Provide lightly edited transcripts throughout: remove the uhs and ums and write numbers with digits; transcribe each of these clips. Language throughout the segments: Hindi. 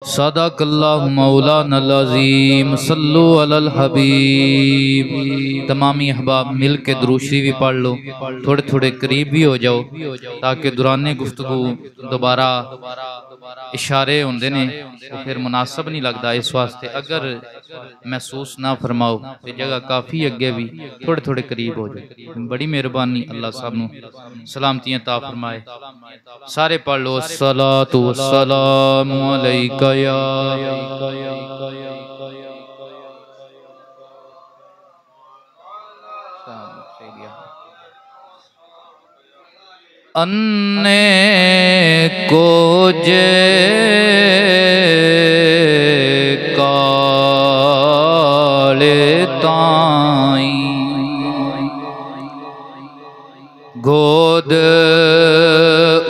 सदाकल्लाहु मौलानल अज़ीम सल्लु अलल हबीब। तमामी अहबाब मिल के दुरूशी भी पढ़ लो, थोड़े थोड़े करीब भी हो जाओ ताकि दुराने गुफ्तगू दोबारा इशारे होंदे ने तो फिर मुनासब नहीं लगता। इस वास्ते अगर महसूस ना फरमाओ तो जगह काफ़ी अगे भी थोड़े थोड़े करीब हो जाए। बड़ी मेहरबानी, अल्लाह साहब सलामतियाँ ता फरमाए। सारे पढ़ लो अस्सलातु वस्सलामु अलैका या अन्ने को जे काले ताई गोद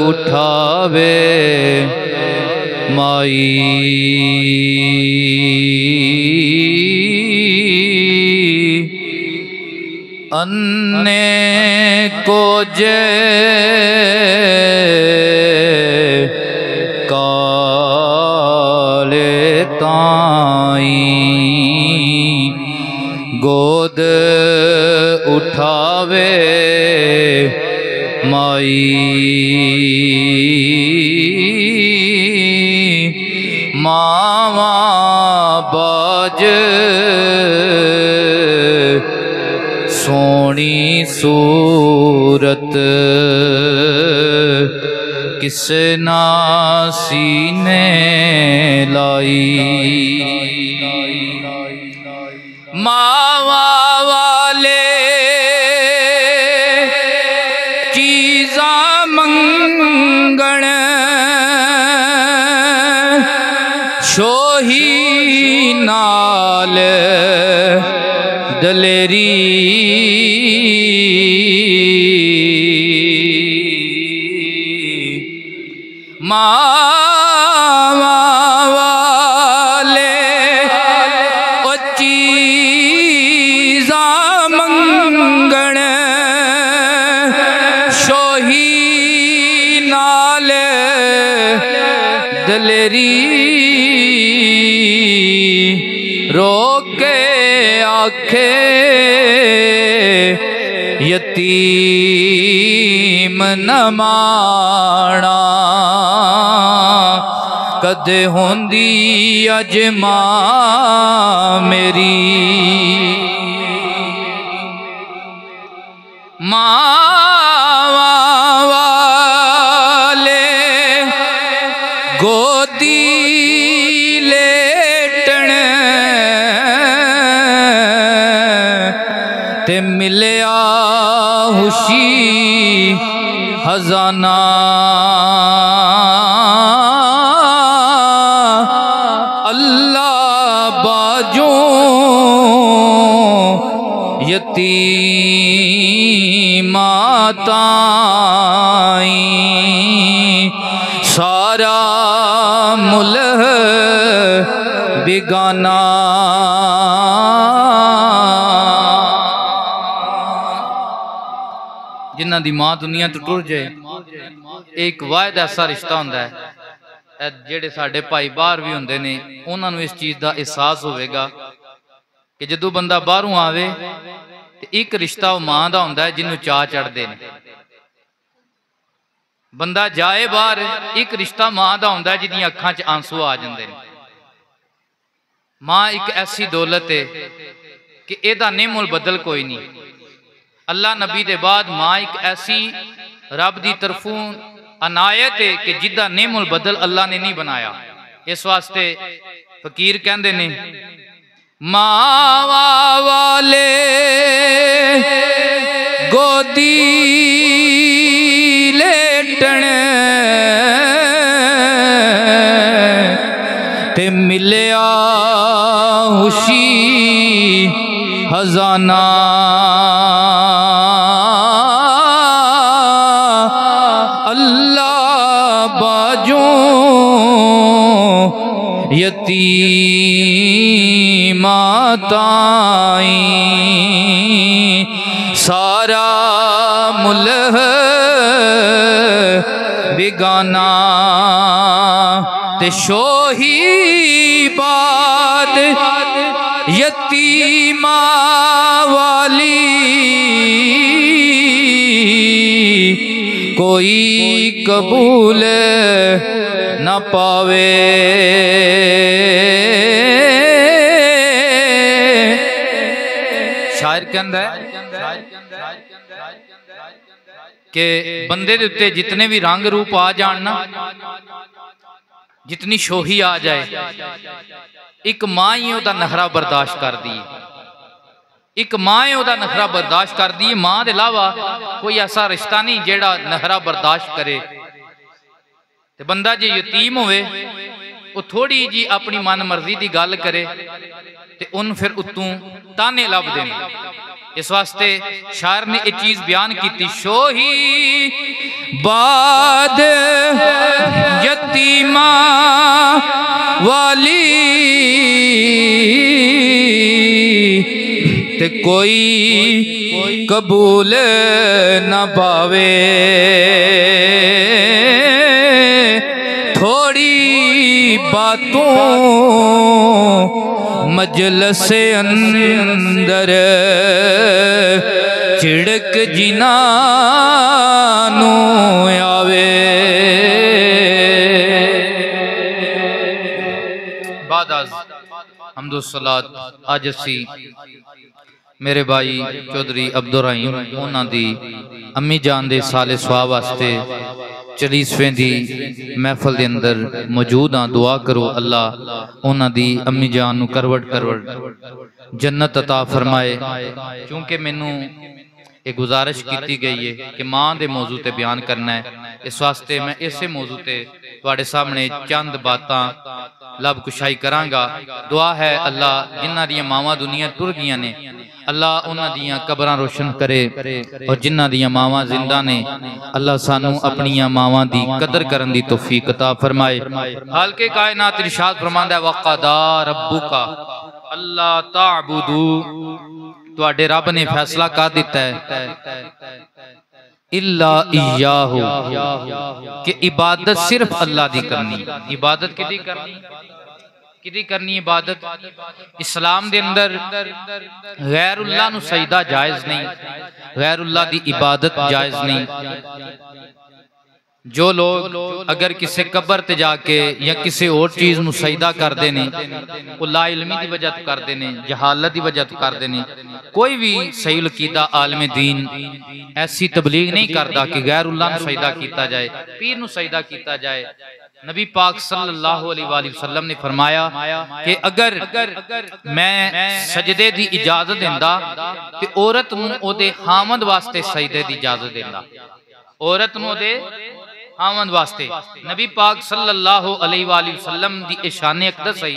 उठावे माई अन्ने को जे काले ताई गोद उठावे माई मावा बाज सोनी सूरत किस नासीने लाई मावा वाले चीज़ा मंगण शोही नाल दलेरी मावा वाले ओ चीज़ा मंगण शोही नाल दलेरी रोके आखे यतीम न माणा कदे होंदी अज मां मेरी मावा वाले गोदी लेटण ते मिलिया खुशी खजाना अल्लाह बाजों यतीमा ताईं सारा मुल्ह बेगाना जिन्हां दी मां दुनिया तो टुर जाए एक वायद ऐसा रिश्ता होंदा है जेड़े साडे भाई बाहर भी होंदे ने उन्हां नूं इस चीज़ का एहसास होवेगा कि जदों बंदा बाहरों आवे ते एक रिश्ता वो मां दा होंदा है जिन्हों चाह चढ़ते हैं। बंदा जाए बाहर एक रिश्ता मां दा होंदा है जिहदियां अखां च आंसू आ जांदे ने। मां एक ऐसी दौलत है कि इहदा नेमुल बदल कोई नहीं। अल्लाह नबी दे बाद मां एक ऐसी रब दी तरफों अनायत है कि जिदा नेमुल बदल अल्लाह ने नहीं बनाया। इस वास्ते फकीर कहते ने मावा वाले गोदी लेटण ते मिलिया खुशी खजाना यतीमा ताईं सारा मुल्ह बेगाना ते ते शोही बात यतीमा वाली कोई कबूल न पावे। शायर कहंदा है कि बंदे दे उत्ते जितने भी रंग रूप आ जान ना, जितनी शोही आ जाए, एक मां ही ओदा नखरा बर्दाश्त कर दी। एक मां ही ओदा नखरा बर्दाश्त कर दी। मां दे अलावा कोई ऐसा रिश्ता नहीं जेड़ा नखरा बर्दाश्त करे। ते बंदा जे यतीम होवे, वो थोड़ी जी अपनी मन मर्जी की गल करे ते उन फिर उत्तों ताने लभदे ने। इस वास्ते शायर ने एक चीज बयान की, शोही बाद यतीमा वाली ते कोई कबूल न पावे। थोड़ी बातों मजलस अंदर चिड़क जिना नू आवे। बादाज हम्दुस्सलात अज असी मेरे भाई चौधरी अब्दुल रहीम उन्हां दी अम्मी जान दे साले सवाब वास्ते 40वें दी महफल दे अंदर मौजूद हाँ। दुआ करो अल्लाह उन्हां दी अम्मी जान नू करवट करवट जन्नत अता फरमाए। क्योंकि मैनू एक गुजारिश की गई है कि मां दे मौजू ते बयान करना है, इस वास्ते मैं इसे मौजू ते तुहाडे सामने चंद बातां लब कुशाई करांगा। दुआ है अल्लाह जिन्हां दियां मावां दुनिया टुर गईयां ने, अल्लाह उन्हां दियां कबरां रोशन करे, और जिन्हां दियां मावां जिंदा ने अल्लाह सानू अपनियां मावां दी कदर करन दी तौफीक अता फरमाए। हालके कायनात इरशाद फरमांदा है, वक़दा रब्बुका अल्लाह ताबुदू, तुहाडे रब ने फैसला कर दिता है इल्ला इय्याहु, कि इबादत सिर्फ अल्लाह दी करनी। इबादत किदी करनी? किदी करनी इबादत? इस्लाम दे अंदर गैरुल्लाह नू सजदा जायज नहीं, गैरुल्लाह दी इबादत जायज नहीं। जो लोग अगर किसी कबर ते जाके या किसी और चीज़ नू सजदा करते हैं, वो ला इल्मी की वजह तो करते हैं, जहालत की वजह तो करते हैं। कोई भी सही अकीदा आलम दीन ऐसी तबलीग नहीं करता कि गैरुल्लाह नू सजदा किया जाए, पीर नू सजदा किया जाए। नबी पाक सल्लल्लाहु अलैहि वसल्लम ने फरमाया कि अगर मैं सजदे दी इजाजत दिंदा ते औरत नू ओदे हामद वास्ते सजदे दी इजाजत दिंदा, औरत नू ओदे हामद वास्ते। नबी पाक सल्लल्लाहु अलैहि वसल्लम दी इशान अक़दस है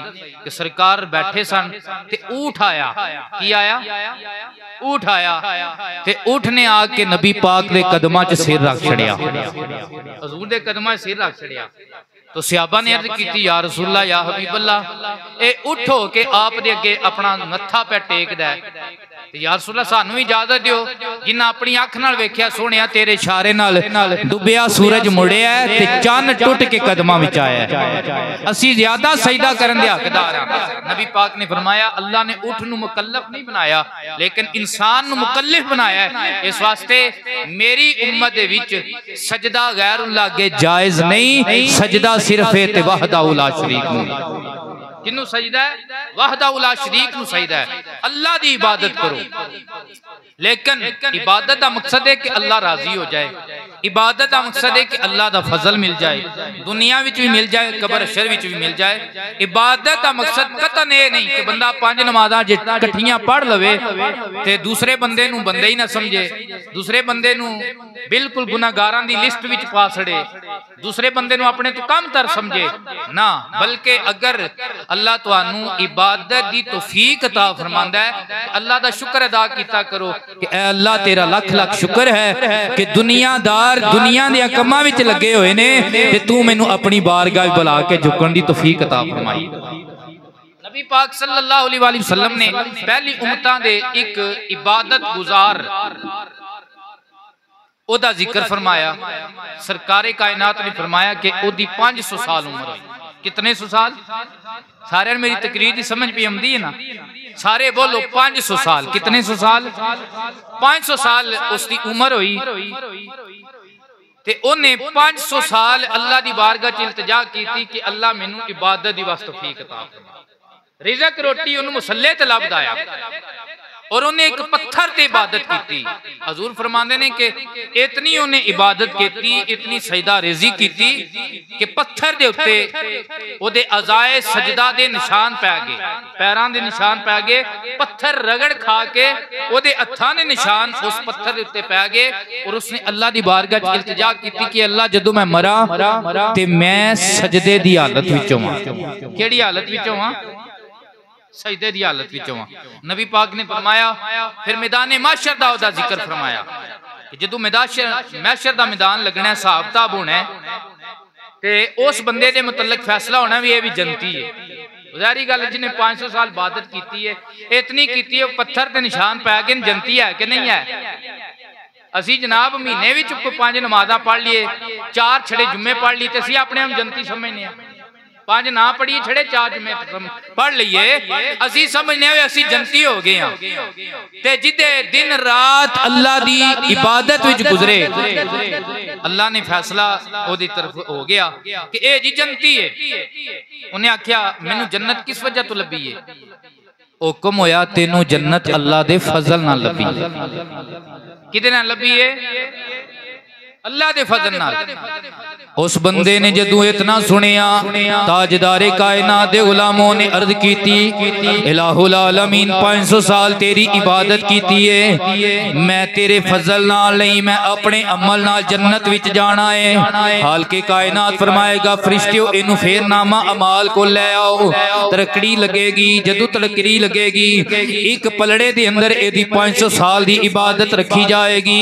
कि सरकार बैठे सन ते ऊठ आया। की आया? ऊठ आया ते ऊठ ने आके नबी पाक दे कदमां च सिर रख छड़िया, हजूर दे कदमां च सिर रख छड़िया। तो सहाबा ने अर्ज की, या रसूलल्लाह या हबीब अल्लाह, ए उठो के आप दे अगे अपना मत्था पे टेकदा है। या रसूलल्लाह सानू इजाजत दियो, जिन्ना अपनी अख नाल वेख्या सोहणिया तेरे इशारे नाल डुबिया सूरज मुड़िया ते चन्न टुट के कदमां विच आया, असी ज्यादा सजदा करन दे हकदार हां। नबी पाक ने फरमाया अल्लाह ने ऊठ नू मुकल्लफ नहीं बनाया, लेकिन इंसान नू मुकल्लिफ बनाया है। इस वास्ते मेरी उम्मत दे विच सजदा गैरुल्लाह अगे जायज नहीं, सजदा सिर्फ ते वहदाहु ला शरीक नू। किन्नू सजदा है? वहदाहु ला शरीक नू सजदा है। अल्लाह दी इबादत करो, लेकिन इबादत का मकसद है कि अल्लाह राजी हो जाए, इबादत का मकसद है कि अल्लाह का फजल मिल जाए, दुनिया विच भी मिल जाए, कबर शर विच भी मिल जाए। इबादत का मकसद कतन ये नहीं कि बंदा 5 नमाज़ां इकट्ठियां पढ़ लवे ते दूसरे बंदे नू बंदे ही ना समझे, दूसरे बंदे नू बिल्कुल गुनाहगारां दी लिस्ट विच पा छड़े, दूसरे बंदे नू अपने तो कम तर समझे ना, बल्कि अगर अल्लाह तुहानू इबादत दी तौफीक अता फरमांदा है, अल्लाह दा शुक्र अदा कीता करो कि ऐ अल्लाह तेरा लख लख शुक्र है कि दुनियादार दुनिया दे कम्मां विच लगे हुए ने ते तू मैनू अपनी बारगाह बुला के झुकण दी तौफीक अता फरमाई। नबी पाक सल्लल्लाहु अलैहि वसल्लम ने पहली उम्मतां दे एक इबादत गुजार ओदा जिक्र फरमाया। सरकारे कायनात ने फरमाया कि ओदी 500 साल उम्र हुई, कितने सौ साल? सारे मेरी तकरीर की समझ भी आती है ना? सारे बोलो 500 साल। कितने सौ साल? 500 साल उसकी उम्र हुई ते उन्हें 500 साल अल्लाह की बारगाह च इल्तिजा की कि अल्लाह मैनू इबादत की बस तौफीक अता फरमा। रिज़क रोटी उन्हें मुसल्ले ते लभदा आया और उन्हें एक पत्थर ते इबादत की। हजूर फरमाते ने कि इतनी उन्हें इबादत की, इतनी सजदा रेजी की कि पत्थर दे उत्ते ओदे अज़ाए सजदा दे निशान पै गए, पैरां दे निशान पै गए। पत्थर रगड़ खा के ओदे हत्थां दे निशान उस पत्थर दे उत्ते पै गए और उसने अल्लाह दी बारगाह च इल्तिजा की कि अल्लाह जदों मैं मरा ते मैं सजदे दी हालत विचों हां। केड़ी हालत विचों हां? सजदे दी हालत विचों हां। नबी पाक ने फरमाया, फिर मैदान महशर दा ओदा जिक्र फरमाया कि जदों महशर दा मैदान लगना है, हिसाब किताब होना है ते उस बंदे दे मुतल्लिक फैसला होना भी ये भी जनती है। जारी गल जिन्हें 500 साल इबादत की है, इतनी की है, पत्थर ते निशान पै गए, जनती है कि नहीं है? असी जनाब महीने विच 5 नमाज़ां पढ़ लिए, 4 छड़े जुम्मे पढ़ लिए, असी अपने हम जनती समझने 5 ना पढ़िए, छड़े 4 जुम्मे पढ़ लीए, असी समझने असी जनती हो गए हैं। ते जिदे दिन रात अल्लाह दी इबादत विच गुजरे, अल्लाह ने फैसला ओदी तरफ हो गया कि ए जी जनती है। उन्हें आख्या मैनू जन्नत किस वजह तो लभी है? हुक्म होया तेनू जन्नत अल्लाह दे फजल नाल लभी। किदे नाल लभी है? अल्लाह दे फजल नाल। उस बंदे ने जदों इतना सुनिया, ताजदारे कायनात दे गुलामों ने अर्ज की, इलाहुल आलमीन 500 साल तेरी इबादत की है, मैं तेरे फजल नाल नहीं, मैं अपने अमल नाल जन्नत विच जाना है। हाल के कायनात फरमाएगा फरिश्तियों इनू फेर नामा अमाल को ले आओ। तड़कड़ी लगेगी, जदों तड़कड़ी लगेगी एक पलड़े दे अंदर एदी 500 साल दी इबादत रखी जाएगी।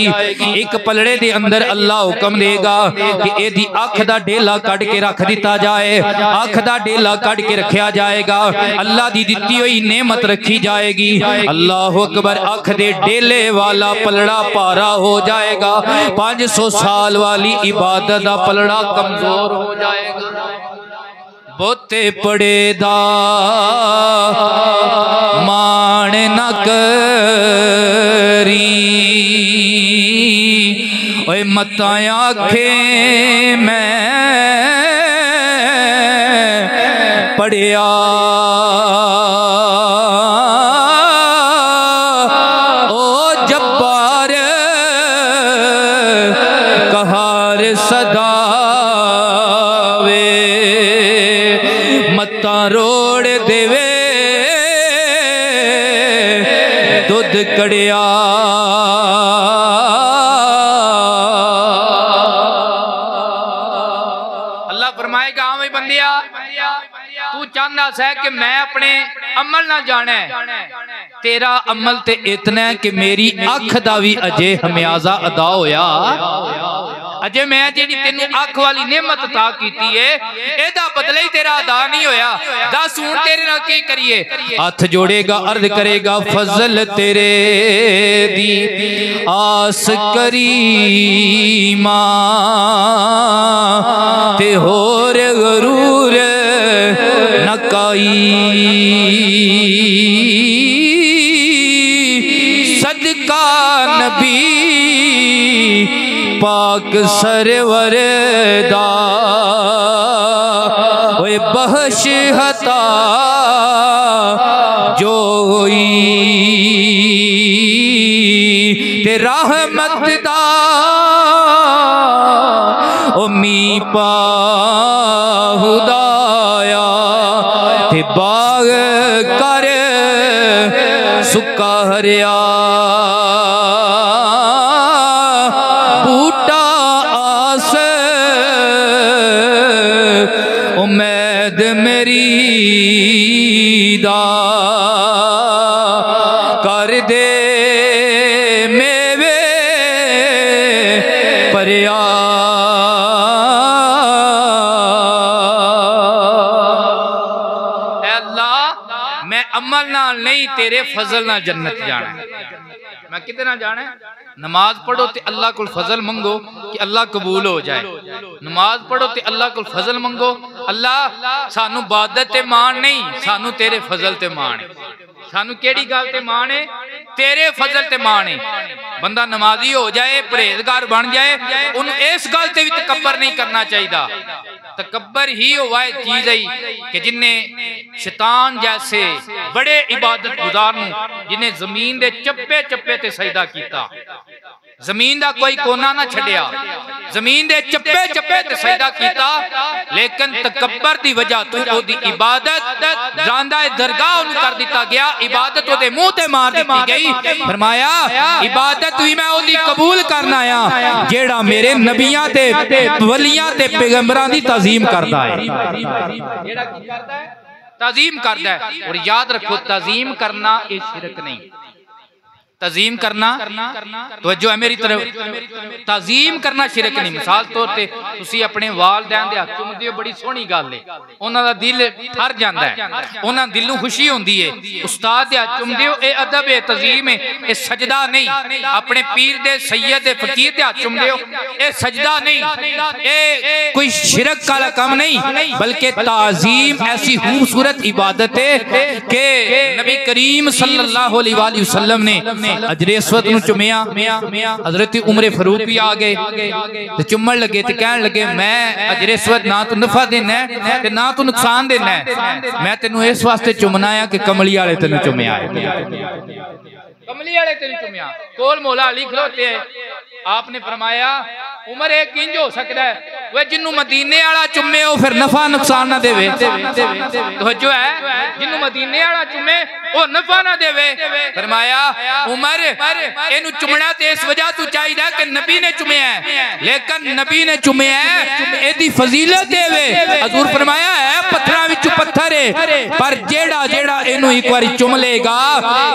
एक पलड़े दे अंदर अल्लाह हुक्म देगा कि एदी अख दा डेला कट के रख दिता जाए, अख दा डेला कट के रखा जाएगा, अल्लाह दी दिती हुई नेमत रखी जाएगी। अल्लाह अकबर, अख दे डेले वाला पलड़ा पारा हो जाएगा, 500 साल वाली इबादत दा पलड़ा कमजोर हो जाएगा। बोते पड़े दा मान न करी, ओए मता आखे मैं पढ़िया, ओ जब्बार कहार सदा वे, मता रोड़ देवे दुध कड़िया। तू चाहता है कि मैं अपने अमल ना जाने, तेरा अमल ते इतना है कि मेरी अख दा भी अजे हमियाजा अदा होया, अजे मैं जेडी तेनू अख वाली नेमत अता कीती है एदा बदला ही तेरा अदा नहीं होया। दस हुण तेरे नाल की करिए? हाथ जोड़ेगा, अर्ज करेगा फजल तेरे दी आस करी मां ते होर गरूर नकाई, सदका नबी पाक सरवर दा, ओए बख्श हता जोई ते रहमत दा, ओ मी पा खुदाया ते बाग कर सुका हरिया, बूटा आस उम्मीद मेरी दा, कर दे मेवे परिया। मैं अमल नाल नहीं तेरे फजल नाल जन्नत जाना है। मैं कितना जाना है? नमाज पढ़ो ते अल्लाह को फजल मंगो, कि अल्लाह कबूल हो जाए, नमाज पढ़ो तो अल्लाह को फजल मंगो। अल्लाह सानू इबादत ते मान नहीं, सानू तेरे फजल ते मान है। सानू केड़ी गल ते मान है? तेरे फजल ते मान है। बंदा नमाजी हो जाए, परहेजगार बन जाए, उन्हें इस गल ते भी तकब्बर नहीं करना चाहिए। तकब्बर ही हुआ है चीज है कि जिन्हें शैतान जैसे बड़े इबादत गुजार जिन्हें जमीन दे चप्पे चप्पे ते सजदा किया, जमीन दा कोई कोना ना छड़िया, जमीन दे चप्पे चप्पे ते सजदा किया, लेकिन तकब्बर दी वजह तो ओदी इबादत जांदा दरगाह उन्हें कर दिता गया, इबादत ओदे मुंह ते मार दी गई। फरमाया इबादत भी मैं ओदी कबूल करना आया जेड़ा मेरे नबियां ते वलियां ते पैगंबरां दी ताजीम करता है, जेड़ा की करता है? ताजीम करता है। और याद रखो ताजीम करना ये शिरक नहीं, तजीम करना तो जो है मेरी तरफ, तजीम करना शिरक नहीं। मिसाल तौर पे तुसी अपने वालदैन दे हक चुमदे हो, बड़ी सोहनी गल है, उन्हां दा दिल ठर जांदा है, उन्हां दिल नूं खुशी होंदी है। उस्ताद दे हक चुमदे हो, ये अदब है, तजीम है, ये सजदा नहीं। अपने पीर दे सैयद दे फकीर दे हक चुमदे हो, ये सजदा नहीं, ये कोई शिरक वाला काम नहीं, बल्कि ताजीम ऐसी खूबसूरत इबादत है कि नबी करीम सल्लल्लाहु अलैहि वसल्लम ने अजरे अस्वद नूं चुमिया, हजरत उमर फारूक भी आ गए ते चुम्मन लगे ते कहन लगे मैं अजरे अस्वद ना तो नफा देना है ते ना तो नुकसान देना है, मैं तेनू इस वास्ते चुमना है कि कमली वाले तेन चुमिया है, कमली वाले तेन चुमिया। कोल मौला अली खलोते है, आपने फरमाया उमर एक इंज हो सकता है वह जिन्नू मदीने वाला चुमे वो फिर नफा नुकसान ना देवे, तो जो है जिन्नू मदीने वाला चुमे वो नफा ना देवे। फरमाया उमर इनू चुमना ते इस वजह तू चाहिए कि नबी ने चुमया है, लेकिन नबी ने चुमया है एदी फजीलत देवे। हजूर फरमाया है पत्थरां विचों पत्थर है, पर जेड़ा जेड़ा इनू एक बार चुम लेगा,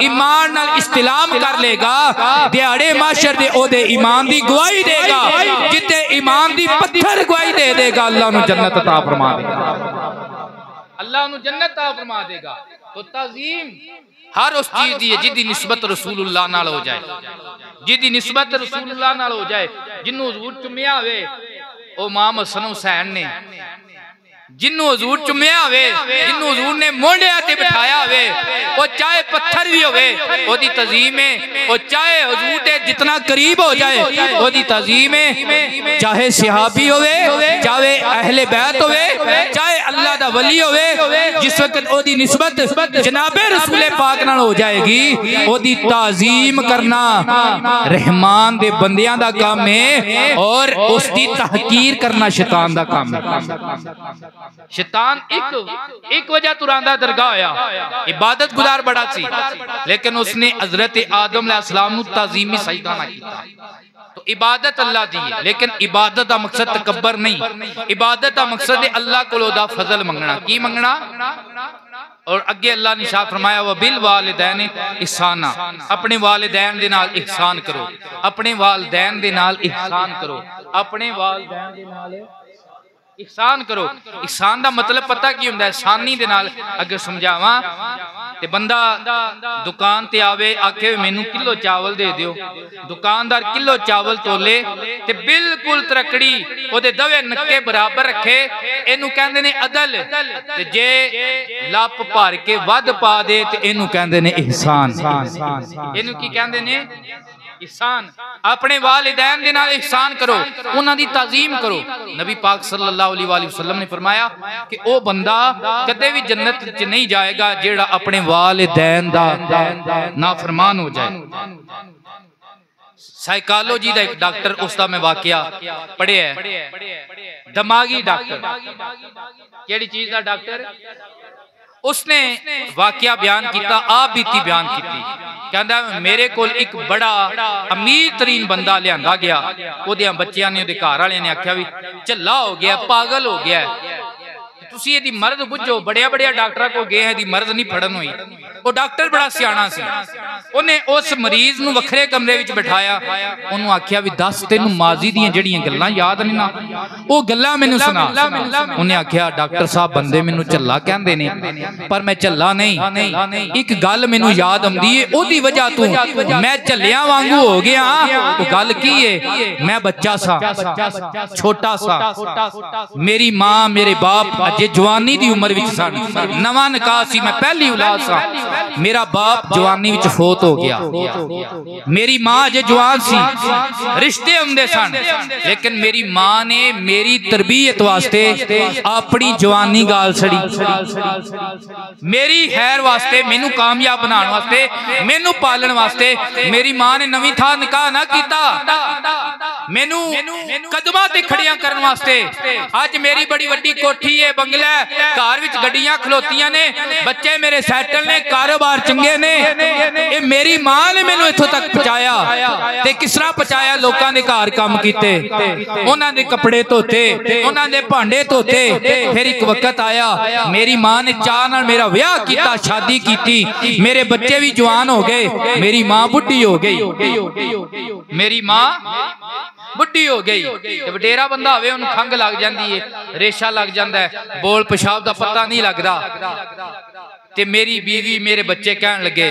ईमान नाल इस्तिलाम कर लेगा, दिहाड़े माशर दे ओदे ईमान दी गवाही देगा, जिते ईमान दी पत्थर गवाही दे देगा, अल्लाह नू जन्नत अता फरमा देगा, अल्लाह नू जन्नत अता फरमा देगा। तो ताजीम हर उस चीज दी है जिदी निस्बत रसूलुल्लाह नाल हो जाए, जिदी निस्बत रसूलुल्लाह नाल हो जाए। जिन्नू हुजूर चुमिया होवे ओ इमाम हसन हुसैन ने, जिन्नू हुजूर चुमिया होवे, जिन्नू हुजूर ने मोंढिया ते बिठाया होवे, वो चाहे पत्थर भी होवे ओदी तजीम है, वो चाहे हुजूर दे जितना करीब हो जाए ओदी तजीम है, चाहे सहाबी होवे, चाहे अहले बैत होवे, चाहे अल्लाह दा वली होवे, जिस वक्त ओदी निस्बत जनाबे रसूल पाक नाल हो जाएगी, ओदी ताजीम करना रहमान दे बंदियां दा काम है और उसकी तहकीर करना शैतान दा काम है। शैतान एक वजह तुरांदा दरगाह होया, इबादत गुजार बड़ा सी, लेकिन उसने हजरत आदम अलैहिस्सलाम नू ताजीमी सजदा ना कीता। तो इबादत अल्लाह दी है, लेकिन इबादत का मकसद तकब्बर नहीं, इबादत का मकसद है अल्लाह कोलों दा फजल मंगना। की मंगना? और अगे अल्लाह ने शाह फरमाया व बिल वालिदैन इहसाना, अपने वालिदैन दे नाल इहसान करो, अपने वालिदैन दे नाल इहसान करो, अपने वालिदैन दे नाल इहसान करो। इहसान दा मतलब पता की हुंदा है? सानी दे नाल अगर समझावा ते बंदा दुकान ते आवे आखे मैनू किलो चावल दे दियो, दुकानदार किलो चावल तोले ते बिल्कुल तरकड़ी ओदे दवे नक्के बराबर रखे, इनू कहंदे ने अदल, ते जे लप भर के वध पा दे ते इनू कहंदे ने इहसान। इनू की कहंदे ने? इहसान। अपने वालिदैन दे नाल इहसान करो, उन्हां दी ताजीम करो। नबी पाक सल्लल्लाहु अलैहि वसल्लम ने फरमाया कि ओ बंदा कदे भी जन्नत च नहीं जाएगा जेड़ा अपने वालिदैन दा नाफरमान हो जाए। साइकोलॉजी दा एक डॉक्टर, उसका मैं वाकया पढ़िया है, दिमागी डॉक्टर, केड़ी चीज दा डॉक्टर, उसने वाकया बयान किया, आप बीती बयान की, कहता मेरे को एक बड़ा अमीर तरीन बंदा लिया गया, ओदे बच्चों ने ओदे घर वाले ने आख्या भी झल्ला हो गया, पागल हो गया, तुसी मर्द बुझो, बड़े बड़े डॉक्टर को गए हैं, मर्द नहीं फड़न हुई। वो डॉक्टर बड़ा सियाना सी, ਉਹਨੇ उस मरीज नूं वखरे कमरे विच बिठाया ਉਹਨੂੰ आख्या भी दस तेनू माजी ਦੀਆਂ ਜਿਹੜੀਆਂ ਗੱਲਾਂ याद नहीं ना ਉਹ ਗੱਲਾਂ ਮੈਨੂੰ सुना ਉਹਨੇ आख्या डॉक्टर साहब बंदे ਮੈਨੂੰ ਝੱਲਾ ਕਹਿੰਦੇ ਨੇ पर मैं ਝੱਲਾ नहीं एक गल ਮੈਨੂੰ याद आउंदी है ਉਹਦੀ वजह तू मैं ਝੱਲਿਆਂ वांगू हो गया ਉਹ गल की है मैं बच्चा सा छोटा सा मेरी मां मेरे बाप अजे जवानी दी उम्र विच सन नवा निकाह सी मैं पहली औलाद सा मेरा बाप जवानी विच फौत हो गया मेरी मां अजे जवान सी रिश्ते हुंदे सन लेकिन मेरी मां ने मेरी तरबियत वास्ते अपनी जवानी गाल छड़ी मेरी खैर वास्ते मैनू कामयाब बनाने वास्ते मैनू पालन वास्ते मेरी मां ने नवी था निकाह ना कीता मैनू कदमां ते खड़ियां करन वास्ते अज मेरी बड़ी वड्डी कोठी है बंगला है घर विच गड्डियां खलोतियां ने बच्चे मेरे सैटल ने कारोबार चंगे ने ये मेरी मां ने मैनू इत्थों तक पहुंचाया ते किस तरह पहुंचाया लोकां दे घर काम कीते उन्हां दे कपड़े धोते उन्हां दे भांडे धोते फिर एक वक्त आया मेरी मां ने चाह नाल मेरा विआह कीता शादी कीती मेरे बच्चे भी जवान हो गए मेरी मां बुढ़ी हो गई मेरी मां बुढ़ी हो गई वडेरा बंदा होवे उन्हें खंघ लग जाती है रेशा लग जाता है बोल पेशाब का पता नहीं लगता ते मेरी बीवी मेरे बच्चे कहन लगे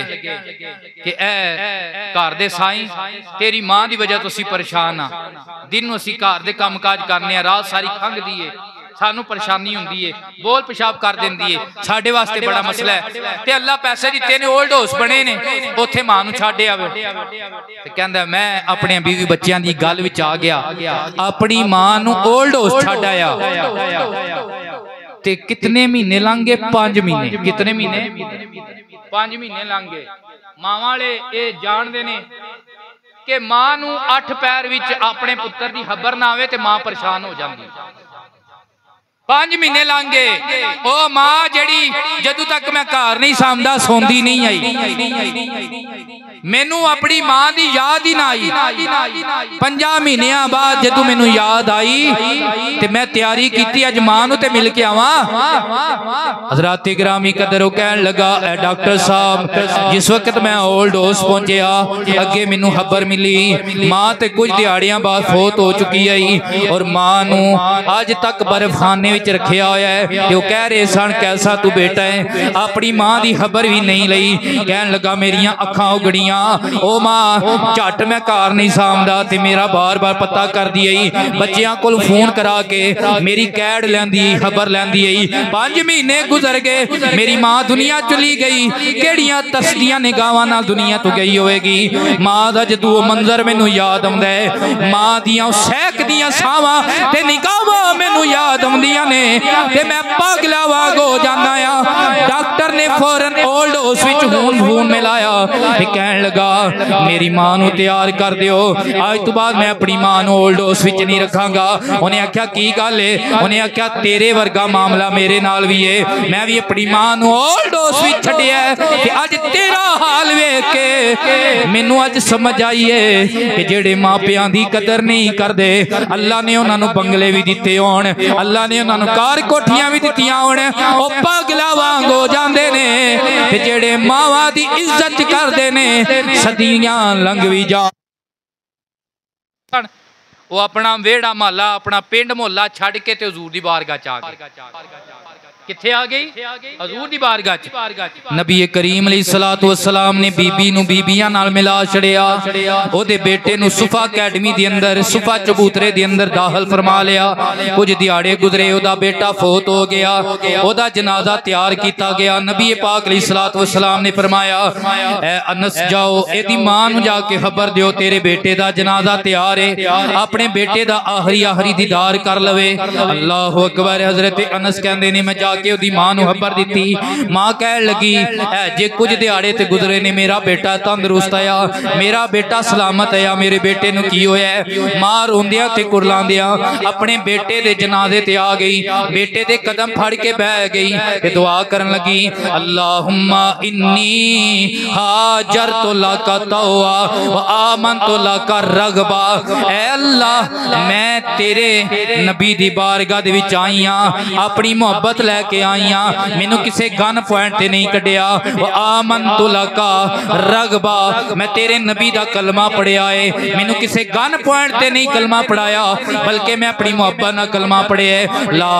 कि ए घर दे साईं तेरी मां की वजह तो असीं परेशान हाँ दिन नूं असीं घर दे काम काज करने रात सारी खंघदी है सानू परेशानी हुंदी है बोल पेशाब कर देंदी है साडे वास्ते बड़ा मसला है ते अल्लाह पैसे दिते ने ओल्ड हाउस बने ने उत्थे मां नूं छड्ड आवे ते कहंदा मैं अपने बीवी बच्चियां दी गल विच आ गया अपनी मां नूं ओल्ड हाउस छड्ड आया ते कितने महीने लंघ गए 5 महीने कितने महीने 5 महीने लंघ गए मां वाले ये जानदे ने कि मां नूं 8 पैर विच अपने पुत्र दी खबर ना आवे ते मां परेशान हो जांदी 5 महीने लंघ गए ओ मां जड़ी जदों तक मैं घर नहीं सामदा सौंदी नहीं आई मैनू अपनी मां दी याद ही ना आई 5 महीनों बाद जदों मैनू याद आई ते मैं तैयारी की अज मां नूं ते मिल के आवां हज़रात गिरामी कदर कहन लगा ए डॉक्टर साहब जिस वक्त मैं ओल्ड हाउस पहुंचया अगे मैनू खबर मिली मां ते कुछ दिहाड़ियां बाद फौत हो चुकी है और मां नूं अज तक बर्फखाने विच रखिया होया है ते ओह कह रहे सन कैसा तू बेटा है अपनी मां दी खबर भी नहीं लई कहन लगा मेरियां अखां उगड़ियां ओ मां झट मैं घर नहीं सामदा ते मेरा बार बार पता कर दी बच्चियां कोल फोन करा के मेरी कैड लैंदी खबर लैंदी 5 महीने गुजर गए मेरी मां दुनिया चली गई केड़ियां तसदियां निगाहां नाल दुनिया तो गई होएगी मां दा जदों मंजर मैनू याद आउंदा है मां दियां सहकदियां सावां ते निगाहां मैनू याद आउंदियां ने ते मैं पागला वांग हो जाना आ डॉक्टर ने फौरन ओल्ड हाउस विच खून मिलाया ते कहन लगा मेरी मां नूं तैयार कर दिओ आज तो बाद मैं अपनी मां नूं ओल्ड हाउस विच नहीं रखांगा उन्हें आख्या की गल है उन्हें आख्या तेरे वर्गा मामला मेरे नाल भी है मैं भी अपनी मां नूं ओल्ड हाउस विच छड्डिया ते अज तेरा हाल वेख के मैनू अज समझ आई है कि जेड़े मापियां दी कदर नहीं करदे अल्लाह ने उन्हां नूं बंगले भी दिते होण अल्लाह ने उन्हां नूं कार कोठियां भी दित्तियां होण ओ पागला वांग हो जांदे ने ते जेड़े मावां दी इज्जत करदे ने सदियां लंघ भी जा वो अपना वेड़ा महला अपना पिंड मोहल्ला छड़ के ते हुजूर दी बारगाह च आ गए किथे आ गई हजूर दी बारगाह च नबी करीम अलैहिस्सलातु वस्सलाम ने बीबी नूं बीबियां नाल मिला छड़िया ओदे बेटे नूं सुफा अकैडमी दे अंदर सुफा चबूतरे दे अंदर दाखिल फरमा लिया कुछ दिहाड़े गुजरे ओदा बेटा फौत हो गया ओदा जनाजा तैयार किया गया नबी पाक अलैहिस्सलातु वस्सलाम ने फरमाया ए अनस जाओ एदी मां नूं जाके खबर दियो तेरे बेटे दा जनाजा तैयार है अपने बेटे दा आखिरी दीदार कर लवे अल्लाहु अकबर हजरत अनस कहंदे ने मैं के उदी मां नूं खबर दिती मां कह लगी जे कुछ दिहाड़े ते गुजरे ने मेरा बेटा तंदुरुस्त आया मेरा बेटा सलामत आया मेरे बेटे नूं की होया मां रोंदियां ते कुरलांदियां अपने बेटे दे जनाजे ते आ गई बेटे दे कदम फड़ के बह गई ते दुआ करन लगी अल्लाहुम्मा इन्नी हाजरतु लका तौआ व आमनतु लका रगबा ऐ अल्लाह मैं तेरे नबी दी बारगाह दे विच आई हां अपनी मोहब्बत लै लैके आई हाँ, मैनू किसी गन पॉइंट ते नहीं कढ़िया। आमनतु लका रगबा, मैं तेरे नबी दा कलमा पढ़िया है, मैनू किसी गन पॉइंट ते नहीं कलमा पढ़ाया, बल्कि मैं अपनी मुहब्बत नाल कलमा पढ़िया है। ला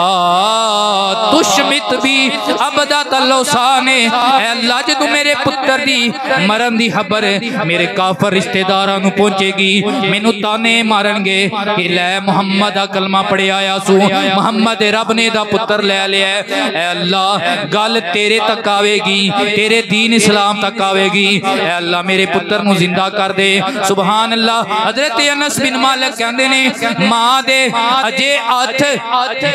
तुशमित भी अबदा तल्लोसाने, अल्लाह जदों मेरे पुत्र दी मरण दी खबर मेरे काफर रिश्तेदारां नूं पहुंचेगी, मैनू ताने मारनगे कि लै मुहम्मद दा कलमा पढ़े आया सू, मुहम्मद रब ने दा पुत्र ले लिया। ऐ अल्लाह गल तेरे तक आवेगी, तेरे दीन इस्लाम तक आवेगी। ऐ अल्लाह मेरे पुत्र नूं जिंदा कर दे। सुभान अल्लाह। हजरत अनस बिन मालिक कहंदे ने मां दे अजे हथ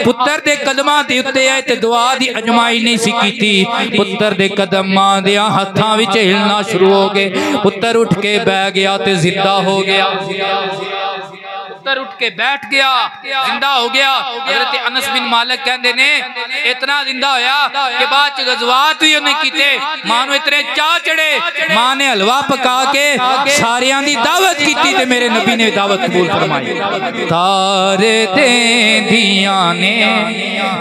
पुत्र दे कदमां दे उत्ते आए ते दुआ दी अजमाई नहीं सी कीती, पुत्र दे कदम मां दे हत्थां विच हिलना शुरू हो गए। पुत्र उठ के बह गया ते जिंदा हो गया, पुत्र उठ के बैठ गया, जिंदा हो गया। हजरत अनस बिन मालिक कहंदे ने इतना जिंदा होया कि बाद च गज़वात भी उन्हें कीते। मां नूं इतने चाह चढ़े, मां ने हलवा पका के सारियां दी दावत कीती ते मेरे नबी ने दावत कबूल फरमाई। तारे देंदियां ने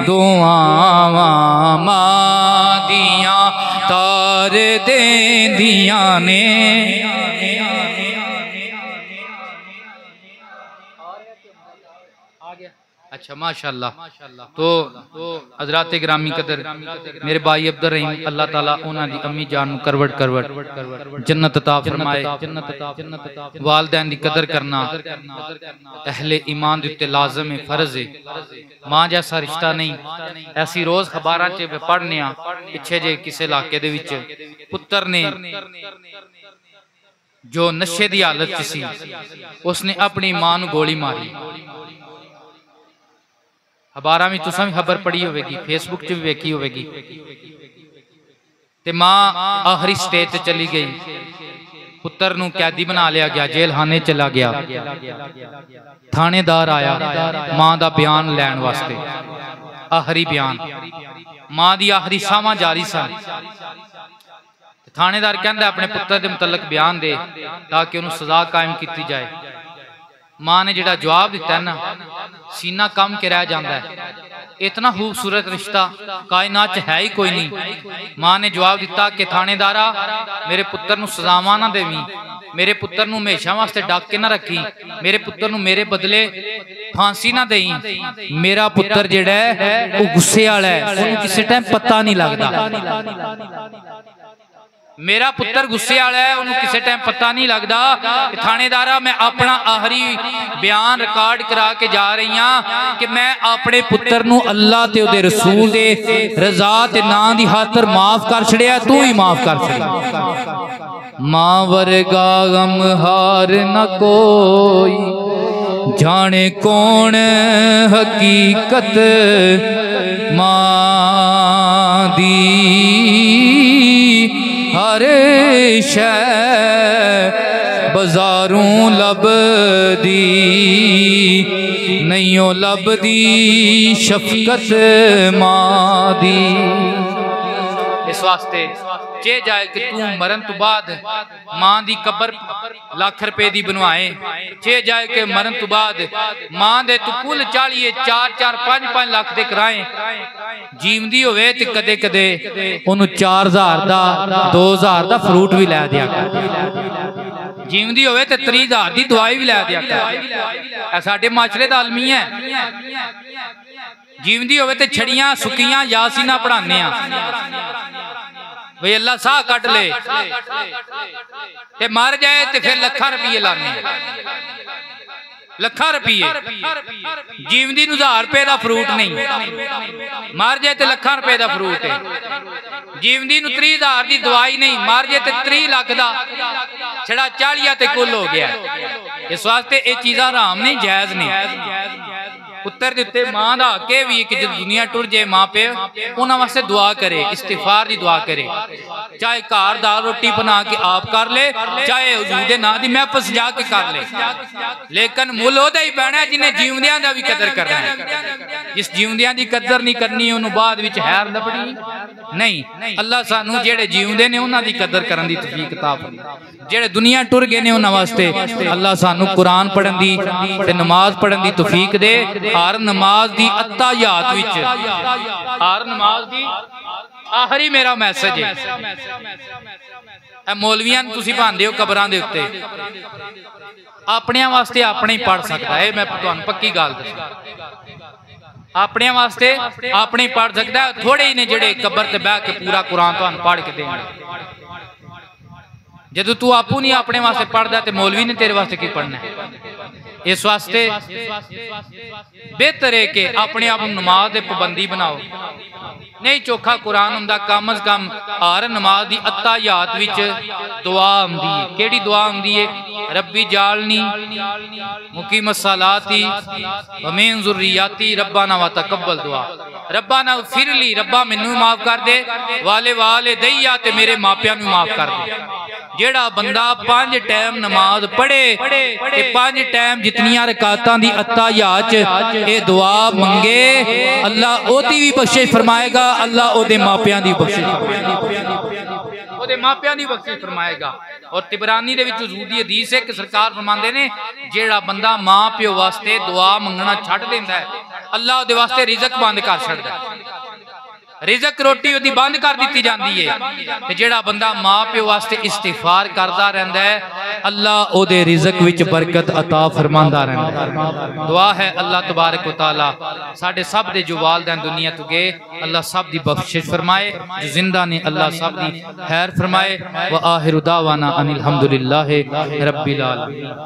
दुआवां मां दियां, तारे देंदियां ने। अच्छा माशाल्लाह। तो हजरात ग्रामी कदर मेरे भाई अब्दुल रहीम, अल्लाह ताला उन्हां दी अम्मी जान नूं करवट करवट जन्नत अता फरमाए। वालिदैन दी कदर करना अहले ईमान दे उत्ते लाज़िम है, फर्ज है। मां जैसा रिश्ता नहीं। ऐसी रोज खबरां च पढ़ने आ, पिछे जे किसी इलाके दे विच पुत्र ने जो नशे दी हालत च सी, उसने अपनी मां नूं गोली मारी। अबारा में तुसां भी खबर पढ़ी होगी, फेसबुक च भी वेखी होगी। ते मां आखिरी स्टेज ते चली गई, पुत्र नूं कैदी बना लिया गया, जेल खाने चला गया। थानेदार आया मां दा बयान लैण वास्ते, आखिरी बयान, मां दी आखिरी सावां जारी सन। थानेदार कहंदा अपने पुत्र दे मुतलक बयान दे ताकि उन्हें सजा कायम की जाए। मां ने जिहड़ा जवाब दिता है ना, सीना कम के रह जाता है। इतना खूबसूरत रिश्ता कायनात च है ही कोई नहीं। मां ने जवाब दिता कि थानेदारा मेरे पुत्र नूं सजावां ना देवी, मेरे पुत्र नूं हमेशा वास्ते डक के ना रखी, मेरे पुत्र नूं मेरे बदले फांसी ना देई। मेरा पुत्र जिहड़ा है वो गुस्से वाला है, उन्हें किसी टाइम पता नहीं लगता। मेरा पुत्र गुस्से वाला है, उन्हें किसी टाइम पता नहीं लगता। थानेदारा मैं अपना आखिरी बयान रिकॉर्ड करा के जा रही हाँ कि मैं अपने पुत्र नूं अल्लाह ते उहदे रसूल दे रजा ते नां दी खातर माफ कर छड़िया, तू ही माफ कर छड़िया। मां वर्गा गम हार न कोई, जाने कौन हकीकत मां दी, हर शै बाजारों लभदी नहीं ओ लभदी शफकत मां दी। इस वास्ते चे जाए कि तू मरण तो बाद मां दी कबर लाख रुपए दी बनवाए, चे जाए कि मरण तो बाद मां दे तू कुल 40 4 5 लाख दे कराए, जीवदी होवे ते कदे कदे ओनू 4000 दा 2000 दा फ्रूट भी लै दिया कर, जीवदी होवे ते 30,000 दी दवाई भी लै दिया कर। साडे माशरे दा आलमी है, जीवदी होवे ते छड़ियां सुकियां यासीना पढ़ाने भाई अल्लाह साह कट ले, ते मर जाए ते फिर लाखां रुपये लाने, लाखां रुपये। जीवदी नूं 1000 रुपए का फ्रूट नहीं, मर जाए तो लाखां रुपए का फ्रूट है। जीवदी नूं 30,000 की दवाई नहीं, मर जाए तो 30 लाख का छड़ा 40 ते कुल हो गया। इस वास्ते ये चीज़ां हराम नहीं, जायज़ नहीं। पुत्र दे उत्ते मां दा के भी कि जब दुनिया टुर जाए मां पे उन्हां वास्ते दुआ करे, इस्तिगफार दी दुआ करे, चाहे घर दाल रोटी बना के आप कर ले, चाहे हुजूर दे नां दी महफिल सजा के कर ले, लेकिन मुल ओहदा ही पैना जिन्हें जीवदियां दा भी कदर करना है। जिस जीवदियां दी कदर नहीं करनी उन्होंने बाद विच हैर लभनी नहीं। अल्लाह सानू जेड़े जीवदे ने उन्हां दी कदर करन दी तौफीक अता फरमाए, जेड़े दुनिया टुर गए ने उन्हां वास्ते अल्लाह सानू कुरान पढ़न दी ते नमाज पढ़न दी तौफीक दे। हर नमाज दी अत्ताहियात विच, हर नमाज दी आखिरी मेरा मैसेज है मौलवियां तुसीं पांदे हो कबरां दे उत्ते, अपने वास्ते अपने ही पढ़ सकता है। मैं तुहानूं पक्की गल दस्सां, अपने वास्ते अपने ही पढ़ सकता है। थोड़े ही ने जिहड़े कबर ते बैठ के पूरा कुरान तुहानूं पढ़ के देंगे। जदों तू आपू नहीं अपने वास्ते पढ़दा ते मौलवी ने तेरे वास्ते की पढ़ना है। इस वास्ते बेहतर है कि अपने आप नमाज दे पाबंदी बनाओ। नहीं चोखा कुरान हुंदा, कम अज कम हर नमाज दी अत्ताहियात विच दुआ हुंदी है। केड़ी दुआ हुंदी है? रब्बी जालनी मुकीम सलाती व मिन ज़ुर्रियती रब्बाना व तकब्बल दुआ। रब्बाना फिरली, रब्बा मैनू माफ कर दे, वाले वाले दैया ते मेरे मापियां नू माफ कर दे। जेड़ा बंदा 5 टाइम नमाज पढ़े ते 5 टाइम जितनियां रकातां दी अत्ताहियात च ये दुआ मंगे, अल्लाह ओदी भी बख्शिश फरमाएगा, अल्लाह ओदे मापियां दी बख्शिश ओदे मापियां दी बख्शिश फरमाएगा। और तिबरानी दे विच हुजूर दी हदीस है कि सरकार फरमांदे ने जेड़ा बंदा मां प्यो वास्ते दुआ मंगना छड्ड देंदा है, अल्लाह ओदे वास्ते रिज़क बंद कर छड्डदा है। रिज़क रोटी ओदी बंद कर दी जाती है। ते जेड़ा बंदा मां प्यो वास्ते इस्तिगफार करता रहता है, अल्लाह ओदे रिज़क विच बरकत अता फरमांदा रहंदा है। दुआ है अल्लाह तबारक व तआला साडे सब दे जो वालिदैन दुनिया तो गए, अल्लाह सब दी बख्शिश फरमाए, जो जिंदा ने अल्लाह सब दी खैर फरमाए। व आखिरु दावाना अनिल हम्दुलिल्लाहि रब्बिल आलमीन।